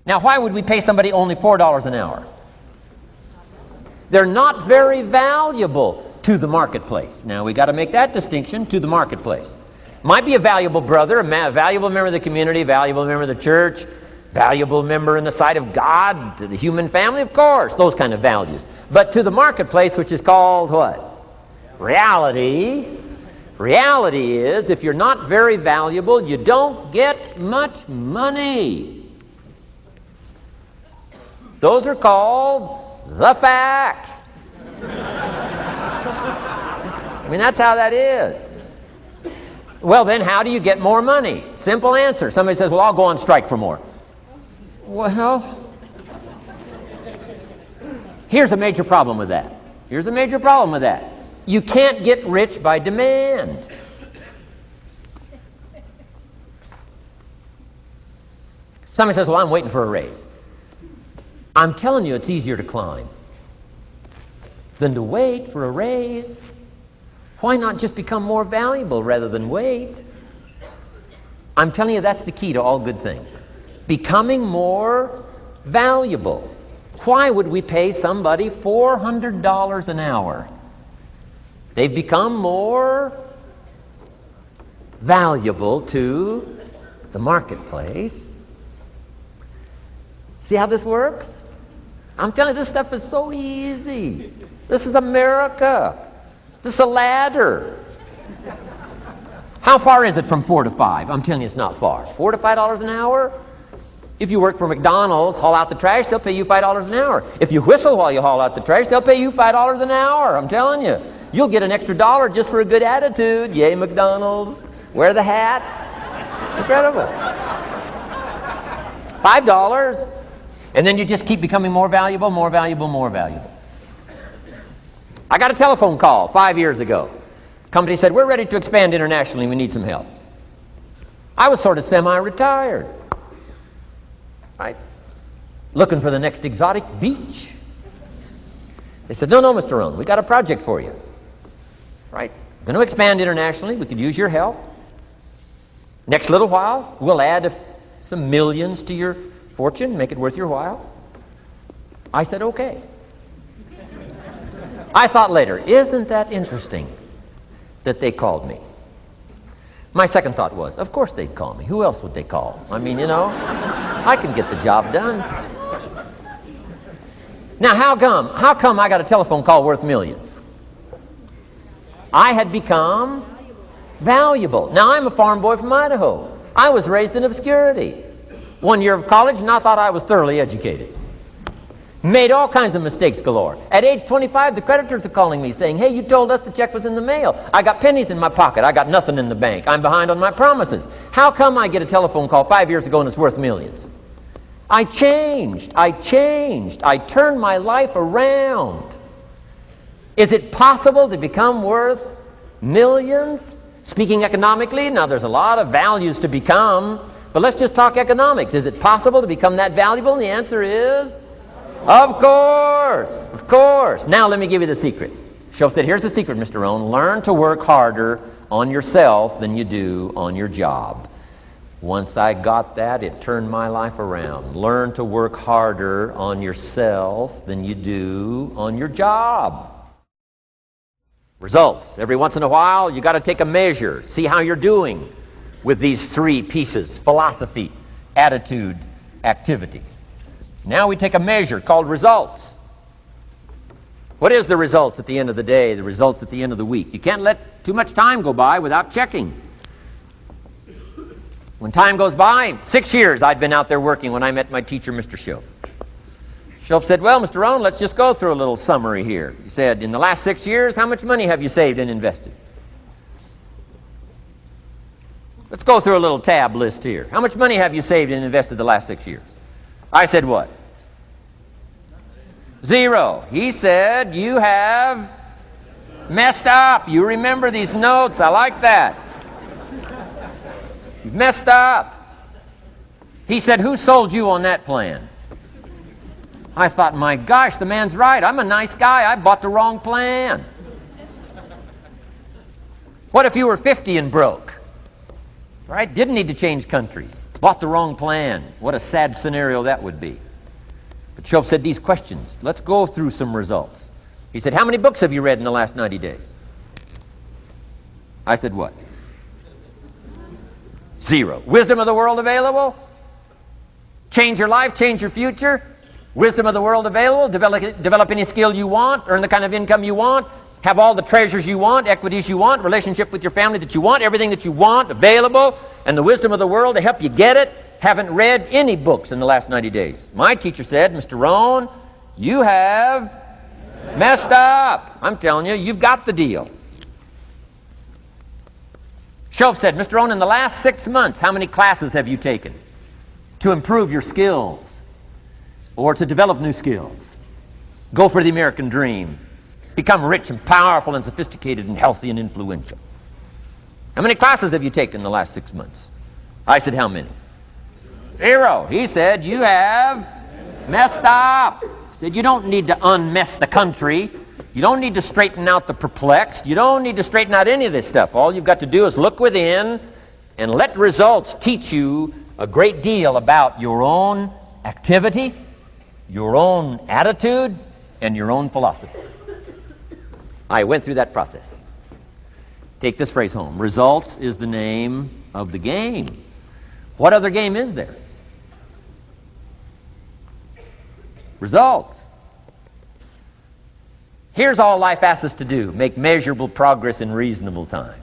Now, why would we pay somebody only $4 an hour? They're not very valuable to the marketplace. Now, we got to make that distinction, to the marketplace. Might be a valuable brother, a valuable member of the community, valuable member of the church, valuable member in the sight of God, to the human family, of course, those kind of values. But to the marketplace, which is called what? Reality. Reality is, if you're not very valuable, you don't get much money. Those are called the facts. I mean, that's how that is. Well, then, how do you get more money? Simple answer. Somebody says, well, I'll go on strike for more. Well, here's a major problem with that. Here's a major problem with that. You can't get rich by demand. Somebody says, well, I'm waiting for a raise. I'm telling you, it's easier to climb than to wait for a raise. Why not just become more valuable rather than wait? I'm telling you, that's the key to all good things. Becoming more valuable. Why would we pay somebody $400 an hour? They've become more valuable to the marketplace. See how this works? I'm telling you, this stuff is so easy. This is America. This is a ladder. How far is it from 4 to 5? I'm telling you, it's not far. $4 to $5 an hour? If you work for McDonald's, haul out the trash, they'll pay you $5 an hour. If you whistle while you haul out the trash, they'll pay you $5 an hour. I'm telling you. You'll get an extra dollar just for a good attitude. Yay, McDonald's. Wear the hat. It's incredible. $5. And then you just keep becoming more valuable, more valuable, more valuable. I got a telephone call 5 years ago. Company said, we're ready to expand internationally. We need some help. I was sort of semi-retired. Right? Looking for the next exotic beach. They said, no, Mr. Rohn, we got a project for you. Right? Going to expand internationally. We could use your help. Next little while, we'll add some millions to your fortune, make it worth your while. I said, okay. I thought later, isn't that interesting that they called me? My second thought was, of course they'd call me. Who else would they call? I mean, you know, I can get the job done. Now, how come I got a telephone call worth millions? I had become valuable. Now, I'm a farm boy from Idaho. I was raised in obscurity. 1 year of college, and I thought I was thoroughly educated. Made all kinds of mistakes galore. At age 25, the creditors are calling me saying, hey, you told us the check was in the mail. I got pennies in my pocket. I got nothing in the bank. I'm behind on my promises. How come I get a telephone call 5 years ago and it's worth millions? I changed. I turned my life around. Is it possible to become worth millions? Speaking economically, now there's a lot of values to become, but let's just talk economics. Is it possible to become that valuable? And the answer is, of course, of course. Now let me give you the secret. Shoaff said, here's the secret, Mr. Rohn. Learn to work harder on yourself than you do on your job. Once I got that, it turned my life around. Learn to work harder on yourself than you do on your job. Results. Every once in a while, you got to take a measure. See how you're doing with these three pieces: philosophy, attitude, activity. Now we take a measure called results. What is the results at the end of the day, the results at the end of the week? You can't let too much time go by without checking. When time goes by, 6 years I'd been out there working when I met my teacher, Mr. Shoaff. Shoaff said, well, Mr. Rohn, let's just go through a little summary here. He said, in the last 6 years, how much money have you saved and invested? Let's go through a little tab list here. How much money have you saved and invested the last 6 years? I said, what? 0. He said, you have messed up. You remember these notes. I like that. You've messed up. He said, who sold you on that plan? I thought, my gosh, the man's right. I'm a nice guy. I bought the wrong plan. What if you were 50 and broke? Right? Didn't need to change countries. bought the wrong plan. What a sad scenario that would be. But Shoaff said these questions. Let's go through some results. He said, how many books have you read in the last 90 days? I said, what? 0. Wisdom of the world available? Change your life, change your future? Wisdom of the world available? Develop any skill you want, earn the kind of income you want, have all the treasures you want, equities you want, relationship with your family that you want, everything that you want available, and the wisdom of the world to help you get it. Haven't read any books in the last 90 days. My teacher said, Mr. Rohn, you have messed up. I'm telling you, you've got the deal. Shoaff said, Mr. Rohn, in the last 6 months, how many classes have you taken to improve your skills or to develop new skills? Go for the American dream. Become rich and powerful and sophisticated and healthy and influential. How many classes have you taken in the last 6 months? I said, how many? 0. He said, you have messed up. He said, you don't need to unmess the country. You don't need to straighten out the perplexed. You don't need to straighten out any of this stuff. All you've got to do is look within and let results teach you a great deal about your own activity, your own attitude, and your own philosophy. I went through that process. Take this phrase home. Results is the name of the game. What other game is there? Results. Here's all life asks us to do. Make measurable progress in reasonable time.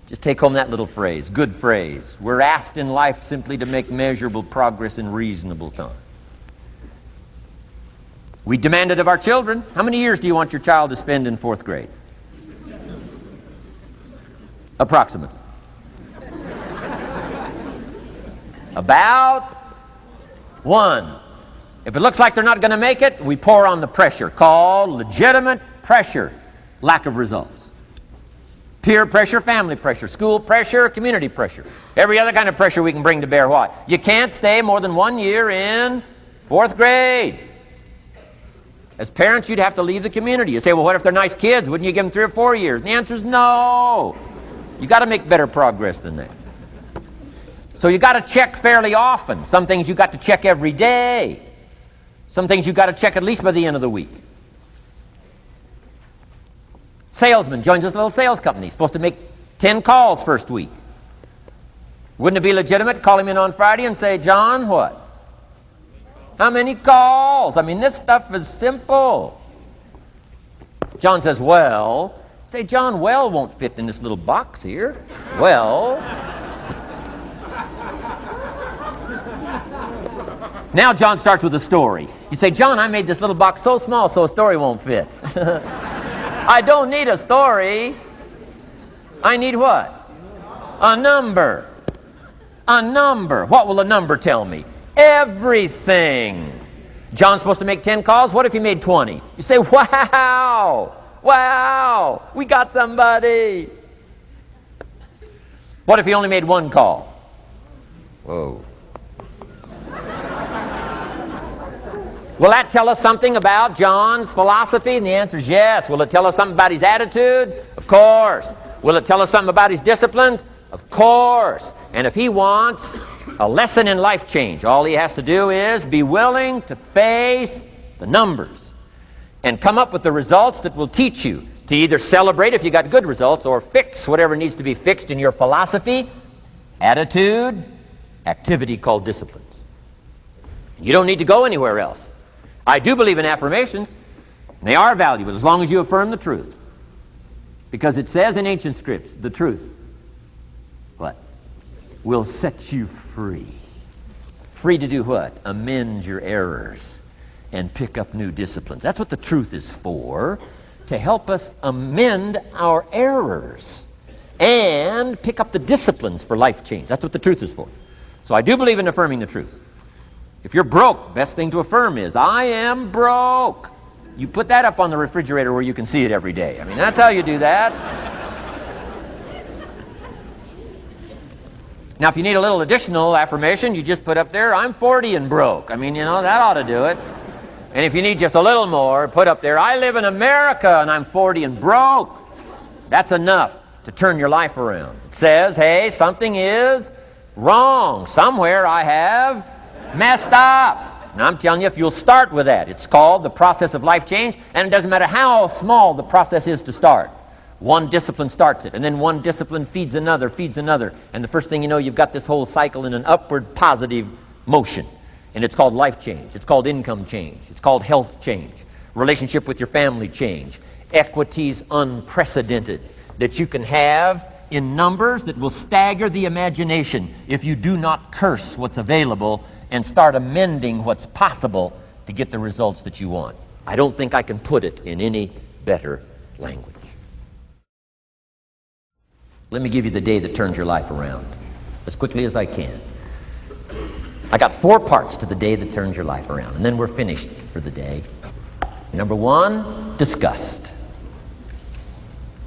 Just take home that little phrase. Good phrase. We're asked in life simply to make measurable progress in reasonable time. We demand it of our children. How many years do you want your child to spend in 4th grade? Approximately. About 1. If it looks like they're not going to make it, we pour on the pressure, called legitimate pressure, lack of results. Peer pressure, family pressure, school pressure, community pressure. Every other kind of pressure we can bring to bear. Why? You can't stay more than 1 year in 4th grade. As parents, you'd have to leave the community. You say, well, what if they're nice kids? Wouldn't you give them 3 or 4 years? And the answer is no. You got to make better progress than that. So you got to check fairly often. Some things you got to check every day. Some things you got to check at least by the end of the week. Salesman joins this little sales company. Supposed to make 10 calls first week. Wouldn't it be legitimate to call him in on Friday and say, John, what? How many calls? I mean, this stuff is simple. John says, well. Say, John, well won't fit in this little box here. Well. Now John starts with a story. You say, John, I made this little box so small so a story won't fit. I don't need a story. I need what? A number. A number. What will a number tell me? Everything. John's supposed to make 10 calls. What if he made 20? You say, wow. Wow. We got somebody. What if he only made 1 call? Whoa. Will that tell us something about John's philosophy? And the answer is yes. Will it tell us something about his attitude? Of course. Will it tell us something about his disciplines? Of course. And if he wants a lesson in life change, all he has to do is be willing to face the numbers and come up with the results that will teach you to either celebrate if you got good results or fix whatever needs to be fixed in your philosophy, attitude, activity called disciplines. You don't need to go anywhere else. I do believe in affirmations. They are valuable as long as you affirm the truth. Because it says in ancient scripts, the truth, what? Will set you free. Free to do what? Amend your errors and pick up new disciplines. That's what the truth is for, to help us amend our errors and pick up the disciplines for life change. That's what the truth is for. So I do believe in affirming the truth. If you're broke, best thing to affirm is, I am broke. You put that up on the refrigerator where you can see it every day. I mean, that's how you do that. Now, if you need a little additional affirmation, you just put up there, I'm 40 and broke. I mean, you know, that ought to do it. And if you need just a little more, put up there, I live in America and I'm 40 and broke. That's enough to turn your life around. It says, hey, something is Wrong. Somewhere I have messed up. And I'm telling you, if you'll start with that, it's called the process of life change, and it doesn't matter how small the process is to start. One discipline starts it, and then one discipline feeds another, and the first thing you know, you've got this whole cycle in an upward positive motion. And it's called life change. It's called income change. It's called health change. Relationship with your family change. Equities unprecedented that you can have in numbers that will stagger the imagination if you do not curse what's available and start amending what's possible to get the results that you want. I don't think I can put it in any better language. Let me give you the day that turns your life around as quickly as I can. I got 4 parts to the day that turns your life around, and then we're finished for the day. Number 1, disgust.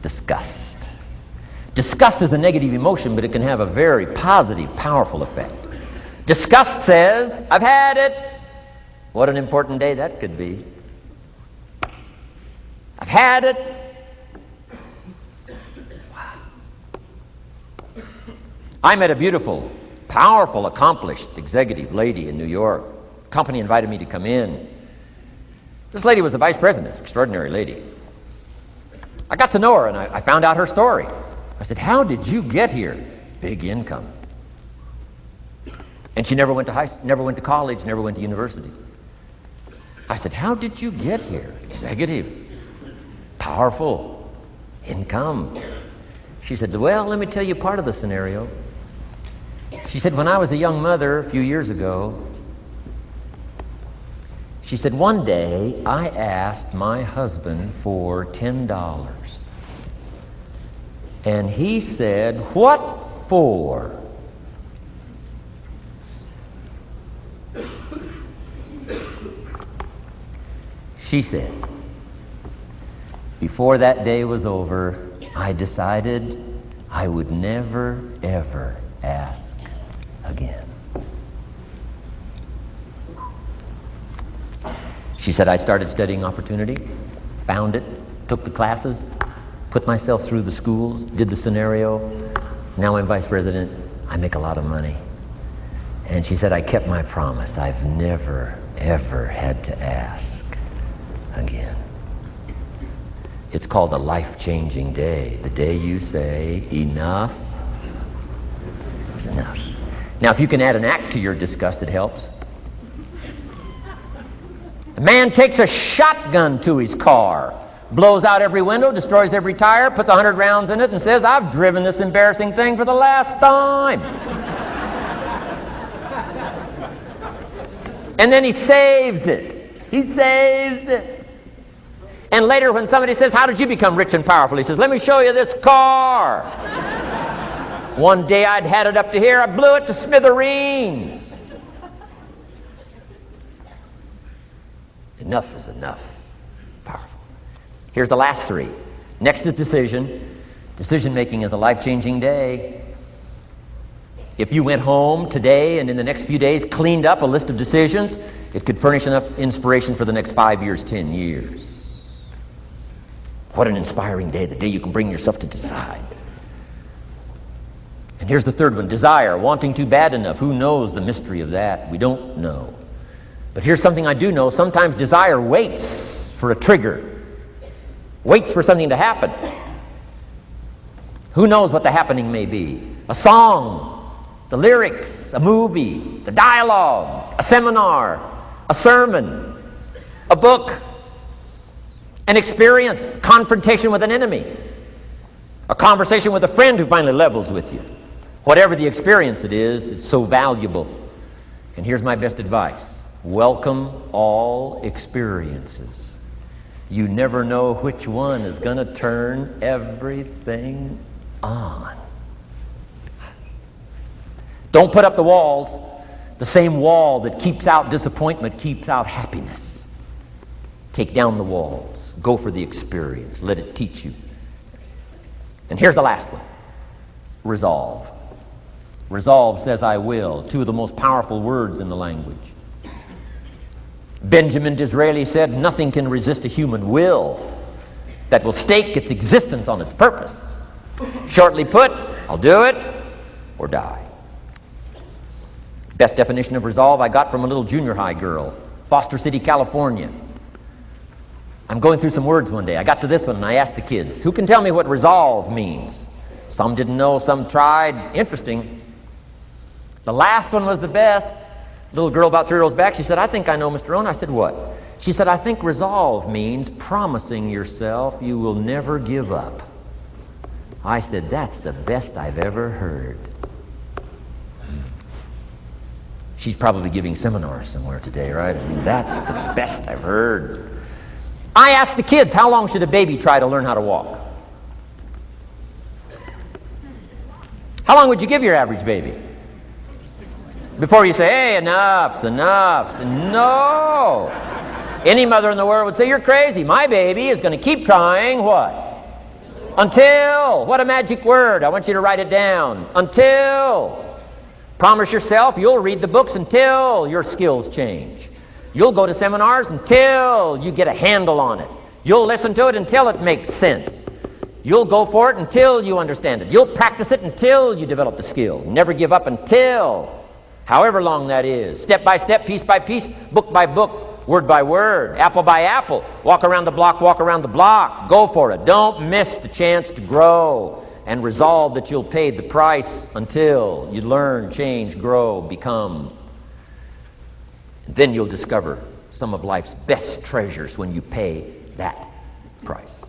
Disgust. Disgust is a negative emotion, but it can have a very positive, powerful effect. Disgust says, I've had it. What an important day that could be. I've had it. Wow. I met a beautiful, powerful, accomplished executive lady in New York. The company invited me to come in. This lady was a vice president, extraordinary lady. I got to know her and I found out her story. I said, how did you get here? Big income. And she never went to college, never went to university. I said, how did you get here? Executive, powerful, income. She said, well, let me tell you part of the scenario. She said, when I was a young mother a few years ago, she said, one day I asked my husband for $10. And he said, what for? She said, before that day was over, I decided I would never, ever ask again. She said, I started studying opportunity, found it, took the classes, put myself through the schools, did the scenario. Now I'm vice president. I make a lot of money. And she said, I kept my promise. I've never, ever had to ask again. It's called a life-changing day. The day you say, enough is enough. Now, if you can add an act to your disgust, it helps. A man takes a shotgun to his car, blows out every window, destroys every tire, puts 100 rounds in it, and says, I've driven this embarrassing thing for the last time. And then he saves it. He saves it. And later when somebody says, how did you become rich and powerful? He says, let me show you this car. One day I'd had it up to here, I blew it to smithereens. Enough is enough. Powerful. Here's the last 3. Next is decision. Decision making is a life-changing day. If you went home today and in the next few days cleaned up a list of decisions, it could furnish enough inspiration for the next 5 years, 10 years. What an inspiring day, the day you can bring yourself to decide. And here's the 3rd one, desire, wanting to bad enough. Who knows the mystery of that? We don't know. But here's something I do know. Sometimes desire waits for a trigger, waits for something to happen. Who knows what the happening may be? A song, the lyrics, a movie, the dialogue, a seminar, a sermon, a book, an experience, confrontation with an enemy, a conversation with a friend who finally levels with you. Whatever the experience it is, it's so valuable. And here's my best advice. Welcome all experiences. You never know which one is going to turn everything on. Don't put up the walls. The same wall that keeps out disappointment keeps out happiness. Take down the walls. Go for the experience. Let it teach you. And here's the last one. Resolve. Resolve says I will. 2 of the most powerful words in the language. Benjamin Disraeli said, nothing can resist a human will that will stake its existence on its purpose. Shortly put, I'll do it or die. Best definition of resolve I got from a little junior high girl, Foster City, California. I'm going through some words one day. I got to this one and I asked the kids, who can tell me what resolve means? Some didn't know, some tried. Interesting. The last one was the best. Little girl about 3 rows back, she said, I think I know, Mr. Rohn. I said, what? She said, I think resolve means promising yourself you will never give up. I said, that's the best I've ever heard. She's probably giving seminars somewhere today, right? I mean, that's the best I've heard. I asked the kids, how long should a baby try to learn how to walk? How long would you give your average baby? Before you say, hey, enough's enough. No. Any mother in the world would say, you're crazy. My baby is going to keep trying what? Until. What a magic word. I want you to write it down. Until. Promise yourself you'll read the books until your skills change. You'll go to seminars until you get a handle on it. You'll listen to it until it makes sense. You'll go for it until you understand it. You'll practice it until you develop the skill. Never give up until, however long that is. Step by step, piece by piece, book by book, word by word, apple by apple. Walk around the block, walk around the block. Go for it. Don't miss the chance to grow. And resolve that you'll pay the price until you learn, change, grow, become. Then you'll discover some of life's best treasures when you pay that price.